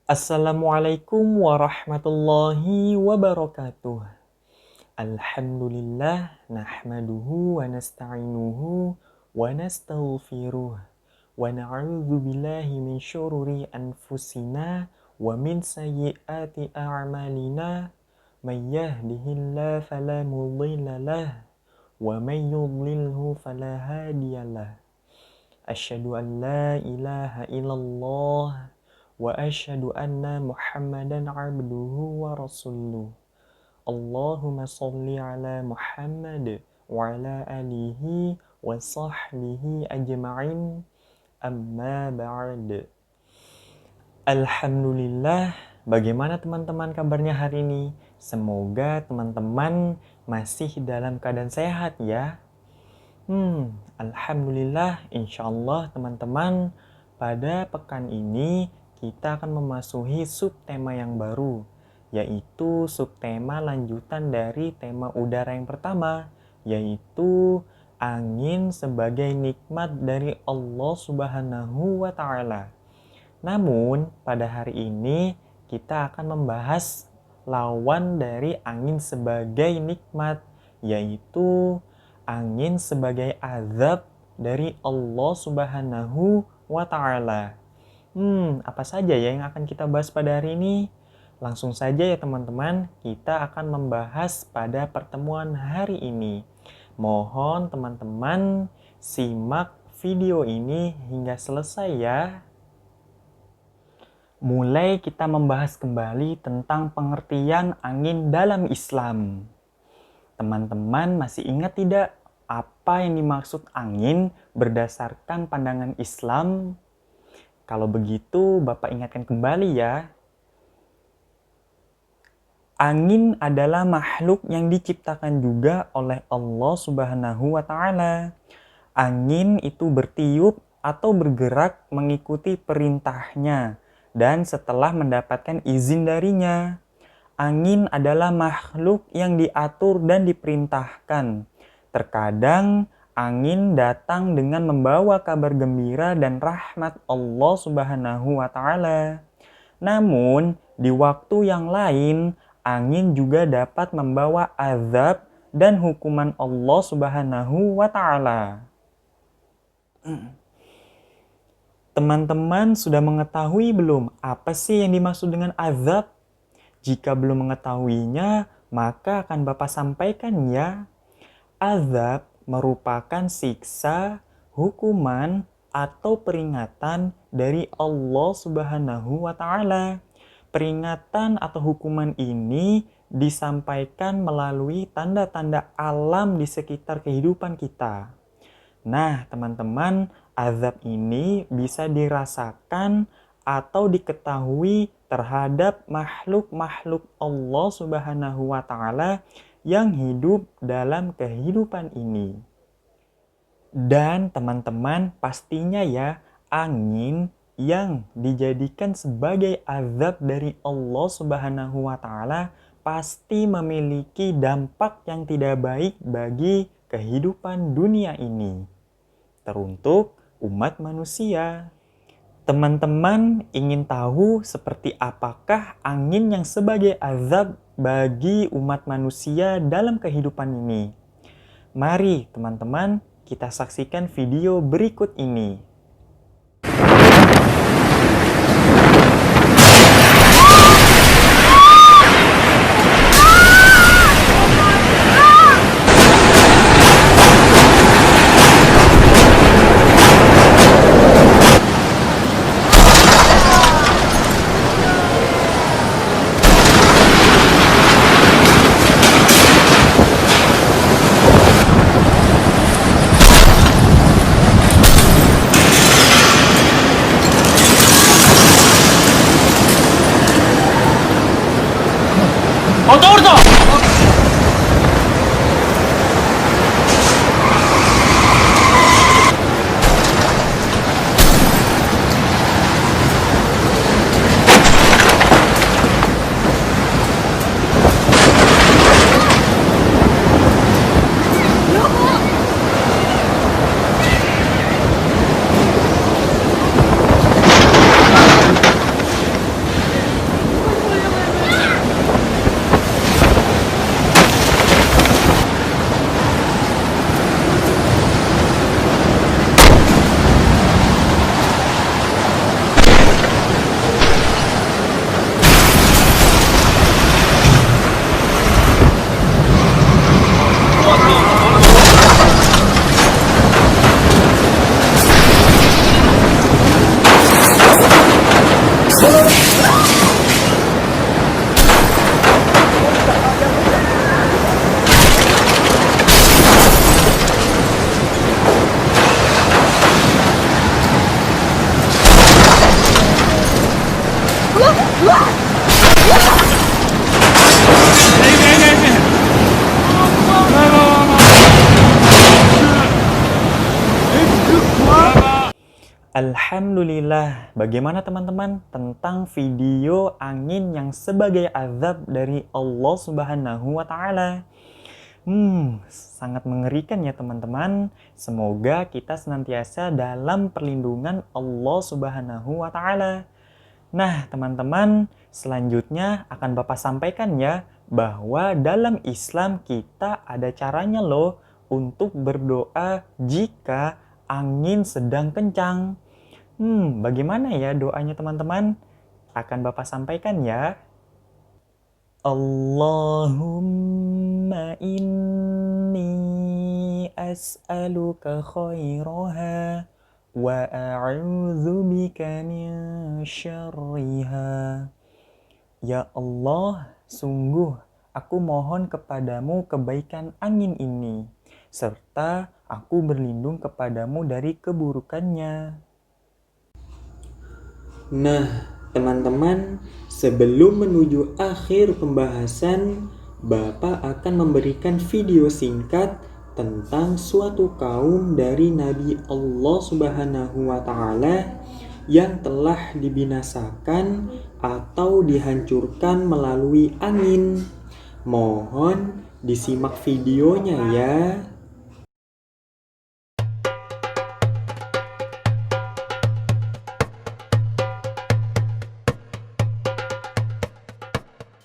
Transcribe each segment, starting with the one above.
Assalamualaikum warahmatullahi wabarakatuh. Alhamdulillah nahmaduhu wa nasta'inuhu wa nastaghfiruh wa na'udzu billahi min syururi anfusina wa min sayyiati a'malina may yahdihillahu fala mudilla lahu wa may yudlilhu fala hadiyalah. Asyhadu an la ilaha illallah wa asyhadu anna Muhammadan abduhu wa rasuluh. Allahumma sholli ala Muhammad wa ala alihi wa sahbihi ajma'in. Amma ba'd. Alhamdulillah, bagaimana teman-teman kabarnya hari ini? Semoga teman-teman masih dalam keadaan sehat ya. Alhamdulillah, insyaallah teman-teman, pada pekan ini kita akan memasuki subtema yang baru, yaitu subtema lanjutan dari tema udara yang pertama, yaitu angin sebagai nikmat dari Allah Subhanahu wa Ta'ala. Namun, pada hari ini kita akan membahas lawan dari angin sebagai nikmat, yaitu angin sebagai azab dari Allah Subhanahu wa Ta'ala. Apa saja ya yang akan kita bahas pada hari ini? Langsung saja ya teman-teman, kita akan membahas pada pertemuan hari ini. Mohon teman-teman simak video ini hingga selesai ya. Mulai kita membahas kembali tentang pengertian angin dalam Islam. Teman-teman masih ingat tidak apa yang dimaksud angin berdasarkan pandangan Islam? Kalau begitu, Bapak ingatkan kembali ya. Angin adalah makhluk yang diciptakan juga oleh Allah Subhanahu wa Ta'ala. Angin itu bertiup atau bergerak mengikuti perintahnya dan setelah mendapatkan izin darinya. Angin adalah makhluk yang diatur dan diperintahkan. Terkadang angin datang dengan membawa kabar gembira dan rahmat Allah Subhanahu wa Ta'ala. Namun, di waktu yang lain, angin juga dapat membawa azab dan hukuman Allah Subhanahu wa Ta'ala. Teman-teman sudah mengetahui belum apa sih yang dimaksud dengan azab? Jika belum mengetahuinya, maka akan Bapak sampaikan ya. Azab merupakan siksa, hukuman, atau peringatan dari Allah Subhanahu wa Ta'ala. Peringatan atau hukuman ini disampaikan melalui tanda-tanda alam di sekitar kehidupan kita. Nah, teman-teman, azab ini bisa dirasakan atau diketahui terhadap makhluk-makhluk Allah Subhanahu wa Ta'ala yang hidup dalam kehidupan ini. Dan teman-teman pastinya ya, angin yang dijadikan sebagai azab dari Allah Subhanahu wa Ta'ala pasti memiliki dampak yang tidak baik bagi kehidupan dunia ini, teruntuk umat manusia. Teman-teman ingin tahu seperti apakah angin yang sebagai azab bagi umat manusia dalam kehidupan ini? Mari teman-teman kita saksikan video berikut ini. Alhamdulillah. Bagaimana teman-teman tentang video angin yang sebagai azab dari Allah Subhanahu wa Ta'ala? Sangat mengerikan ya teman-teman. Semoga kita senantiasa dalam perlindungan Allah Subhanahu wa Ta'ala. Nah, teman-teman, selanjutnya akan Bapak sampaikan ya bahwa dalam Islam kita ada caranya loh untuk berdoa jika angin sedang kencang. Bagaimana ya doanya teman-teman? Akan Bapak sampaikan ya. Allahumma inni as'aluka khairaha wa a'udzu bika min syarriha. Ya Allah, sungguh aku mohon kepadamu kebaikan angin ini, serta aku berlindung kepadamu dari keburukannya. Nah, teman-teman, sebelum menuju akhir pembahasan, Bapak akan memberikan video singkat tentang suatu kaum dari Nabi Allah Subhanahu wa Ta'ala yang telah dibinasakan atau dihancurkan melalui angin. Mohon disimak videonya ya.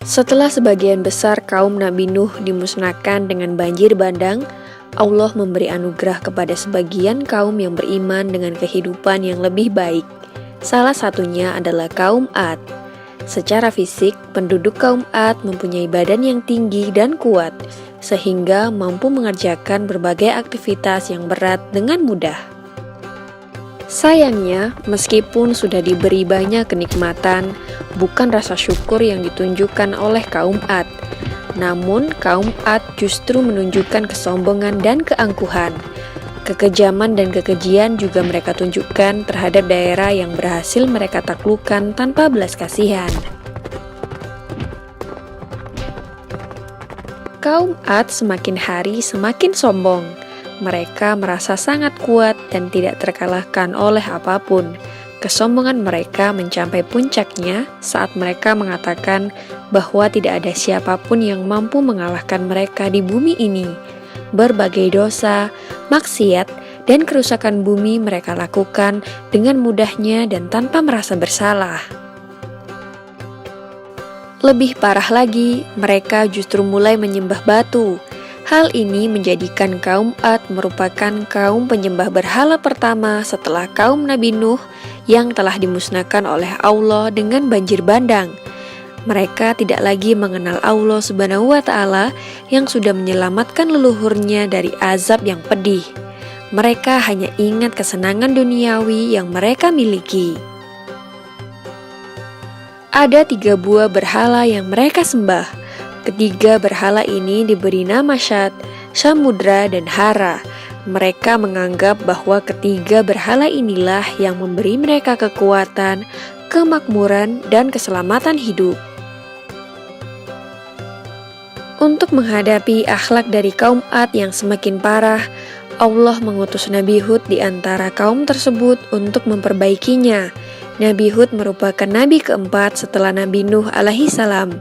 Setelah sebagian besar kaum Nabi Nuh dimusnahkan dengan banjir bandang, Allah memberi anugerah kepada sebagian kaum yang beriman dengan kehidupan yang lebih baik. Salah satunya adalah kaum Ad. Secara fisik, penduduk kaum Ad mempunyai badan yang tinggi dan kuat, sehingga mampu mengerjakan berbagai aktivitas yang berat dengan mudah. Sayangnya, meskipun sudah diberi banyak kenikmatan, bukan rasa syukur yang ditunjukkan oleh kaum Ad. Namun, kaum Ad justru menunjukkan kesombongan dan keangkuhan. Kekejaman dan kekejian juga mereka tunjukkan terhadap daerah yang berhasil mereka taklukkan tanpa belas kasihan. Kaum Ad semakin hari semakin sombong. Mereka merasa sangat kuat dan tidak terkalahkan oleh apapun. Kesombongan mereka mencapai puncaknya saat mereka mengatakan bahwa tidak ada siapapun yang mampu mengalahkan mereka di bumi ini. Berbagai dosa, maksiat, dan kerusakan bumi mereka lakukan dengan mudahnya dan tanpa merasa bersalah. Lebih parah lagi, mereka justru mulai menyembah batu. Hal ini menjadikan kaum Ad merupakan kaum penyembah berhala pertama setelah kaum Nabi Nuh yang telah dimusnahkan oleh Allah dengan banjir bandang. Mereka tidak lagi mengenal Allah Subhanahu wa Ta'ala yang sudah menyelamatkan leluhurnya dari azab yang pedih. Mereka hanya ingat kesenangan duniawi yang mereka miliki. Ada 3 buah berhala yang mereka sembah. Ketiga berhala ini diberi nama Syad, Samudra, dan Hara. Mereka menganggap bahwa ketiga berhala inilah yang memberi mereka kekuatan, kemakmuran, dan keselamatan hidup. Untuk menghadapi akhlak dari kaum Ad yang semakin parah, Allah mengutus Nabi Hud di antara kaum tersebut untuk memperbaikinya. Nabi Hud merupakan nabi keempat setelah Nabi Nuh alaihi salam.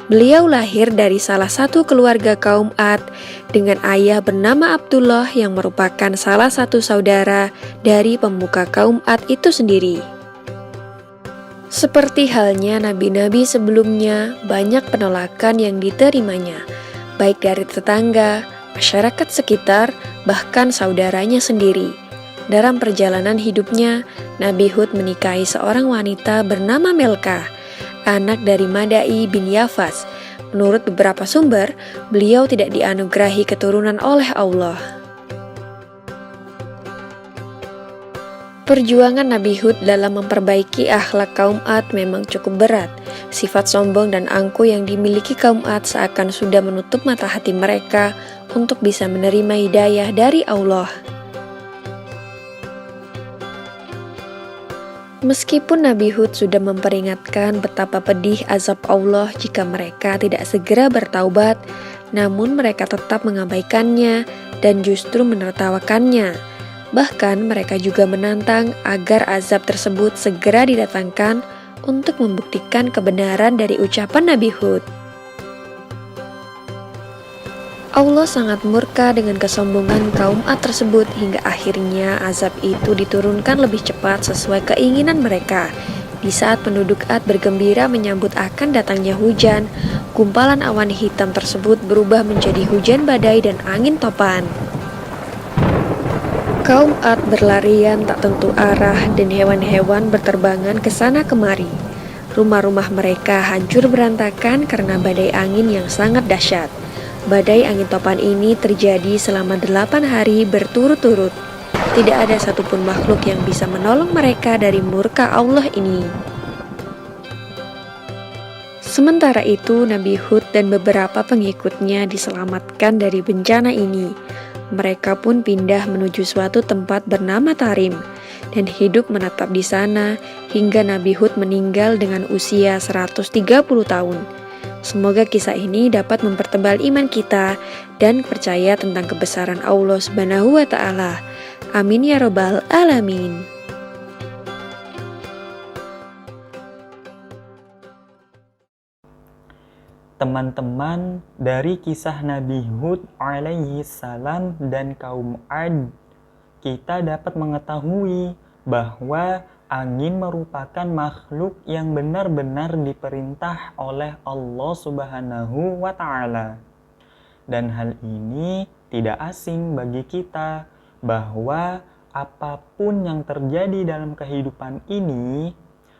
Beliau lahir dari salah satu keluarga kaum Ad dengan ayah bernama Abdullah yang merupakan salah satu saudara dari pemuka kaum Ad itu sendiri. Seperti halnya nabi-nabi sebelumnya, banyak penolakan yang diterimanya, baik dari tetangga, masyarakat sekitar, bahkan saudaranya sendiri. Dalam perjalanan hidupnya, Nabi Hud menikahi seorang wanita bernama Melkah, anak dari Madai bin Yafas. Menurut beberapa sumber, beliau tidak dianugerahi keturunan oleh Allah. Perjuangan Nabi Hud dalam memperbaiki akhlak kaum Ad memang cukup berat. Sifat sombong dan angkuh yang dimiliki kaum Ad seakan sudah menutup mata hati mereka untuk bisa menerima hidayah dari Allah. Meskipun Nabi Hud sudah memperingatkan betapa pedih azab Allah jika mereka tidak segera bertaubat, namun mereka tetap mengabaikannya dan justru menertawakannya. Bahkan mereka juga menantang agar azab tersebut segera didatangkan untuk membuktikan kebenaran dari ucapan Nabi Hud. Allah sangat murka dengan kesombongan kaum Ad tersebut hingga akhirnya azab itu diturunkan lebih cepat sesuai keinginan mereka. Di saat penduduk Ad bergembira menyambut akan datangnya hujan, gumpalan awan hitam tersebut berubah menjadi hujan badai dan angin topan. Kaum Ad berlarian tak tentu arah dan hewan-hewan berterbangan ke sana kemari. Rumah-rumah mereka hancur berantakan karena badai angin yang sangat dahsyat. Badai angin topan ini terjadi selama 8 hari berturut-turut. Tidak ada satupun makhluk yang bisa menolong mereka dari murka Allah ini. Sementara itu, Nabi Hud dan beberapa pengikutnya diselamatkan dari bencana ini. Mereka pun pindah menuju suatu tempat bernama Tarim dan hidup menetap di sana hingga Nabi Hud meninggal dengan usia 130 tahun. Semoga kisah ini dapat mempertebal iman kita dan percaya tentang kebesaran Allah Subhanahu wa Ta'ala. Amin ya Rabbal 'Alamin. Teman-teman, dari kisah Nabi Hud alaihi salam dan kaum Ad, kita dapat mengetahui bahwa angin merupakan makhluk yang benar-benar diperintah oleh Allah Subhanahu wa Ta'ala. Dan hal ini tidak asing bagi kita, bahwa apapun yang terjadi dalam kehidupan ini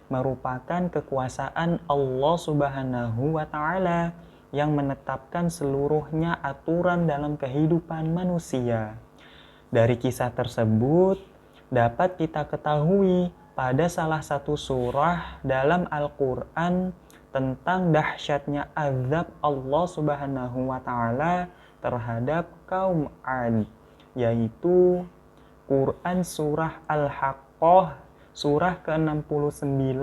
merupakan kekuasaan Allah Subhanahu wa Ta'ala yang menetapkan seluruhnya aturan dalam kehidupan manusia. Dari kisah tersebut dapat kita ketahui pada salah satu surah dalam Al-Quran tentang dahsyatnya azab Allah Subhanahu wa Ta'ala terhadap kaum Ad, yaitu Quran surah Al-Haqqah surah ke-69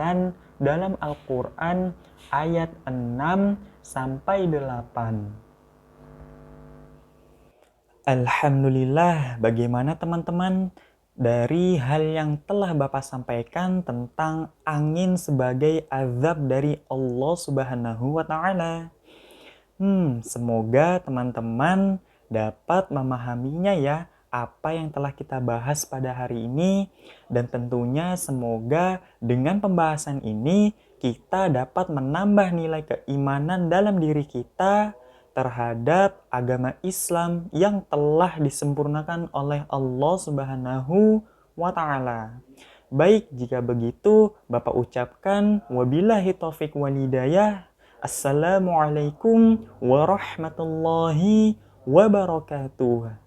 dalam Al-Quran ayat 6 sampai 8. Alhamdulillah, bagaimana teman-teman? Dari hal yang telah Bapak sampaikan tentang angin sebagai azab dari Allah Subhanahu wa Ta'ala. Semoga teman-teman dapat memahaminya ya, apa yang telah kita bahas pada hari ini, dan tentunya semoga dengan pembahasan ini kita dapat menambah nilai keimanan dalam diri kita terhadap agama Islam yang telah disempurnakan oleh Allah Subhanahu wa Ta'ala. Baik, jika begitu Bapak ucapkan wabillahi taufiq wal hidayah. Assalamualaikum warahmatullahi wabarakatuh.